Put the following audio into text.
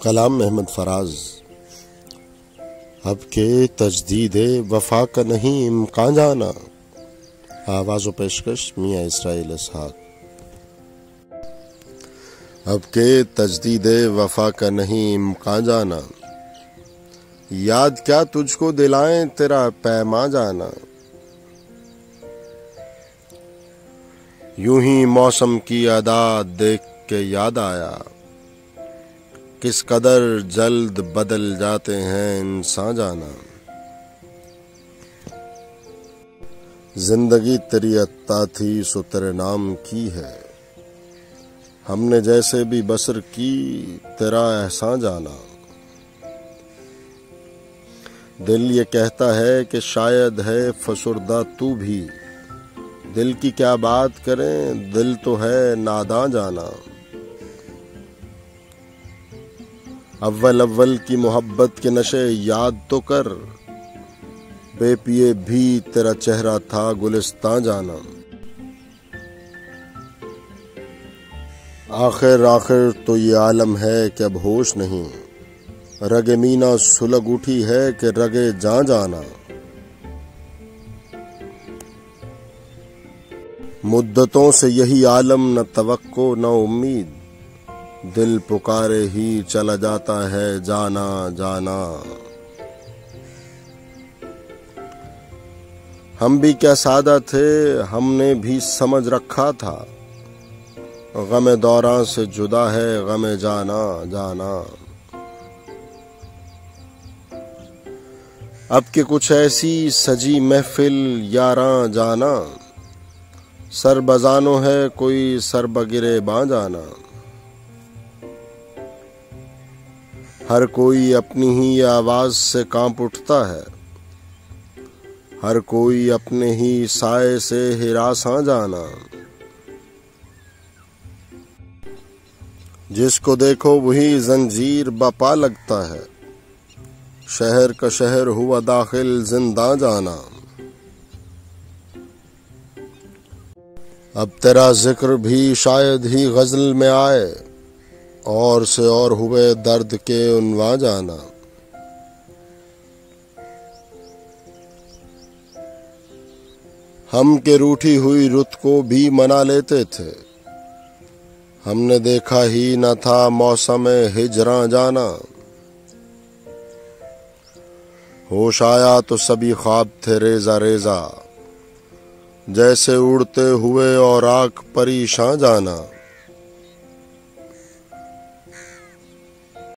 کلام محمد فراز۔ اب کے تجدید وفا کا نہیں امکان جانا۔ آواز و پیشکش میاں اسرائیل اسحاق۔ اب کے تجدید وفا کا نہیں امکان جانا، یاد کیا تجھ کو دلائیں تیرا پیما جانا۔ یوں ہی موسم کی ادا دیکھ کے یاد آیا، کس قدر جلد بدل جاتے ہیں انسان جانا۔ زندگی تیری عطا تھی سو تیرے نام کی ہے، ہم نے جیسے بھی بسر کی تیرا احسان جانا۔ دل یہ کہتا ہے کہ شاید ہے فسردہ تو بھی، دل کی کیا بات کریں دل تو ہے ناداں جانا۔ اول کی محبت کے نشے یاد تو کر، بے پیے بھی تیرا چہرہ تھا گلستان جانا۔ آخر تو یہ عالم ہے کہ اب ہوش نہیں، رگ مینا سلگ اٹھی ہے کہ رگ جاں جانا۔ مدتوں سے یہی عالم، نہ توقع نہ امید، دل پکارے ہی چلا جاتا ہے جانا جانا۔ ہم بھی کیا سادہ تھے، ہم نے بھی سمجھ رکھا تھا، غم دوران سے جدا ہے غم جانا جانا۔ اب کہ کچھ ایسی سجی محفل یاراں جانا، سر بزانو ہے کوئی سر بگرے باں جانا۔ ہر کوئی اپنی ہی آواز سے کانپ اٹھتا ہے، ہر کوئی اپنے ہی سائے سے ہراساں جانا۔ جس کو دیکھو وہی زنجیر بپا لگتا ہے، شہر کا شہر ہوا داخل زنداں جانا۔ اب تیرا ذکر بھی شاید ہی غزل میں آئے، اور سے اور ہوئے درد کے عنواں جانا۔ ہم کے روٹھی ہوئی رت کو بھی منا لیتے تھے، ہم نے دیکھا ہی نہ تھا موسم ہجراں جانا۔ ہوش آیا تو سبھی خواب تھے ریزہ ریزہ، جیسے اڑتے ہوئے اور آنکھ پریشاں جانا۔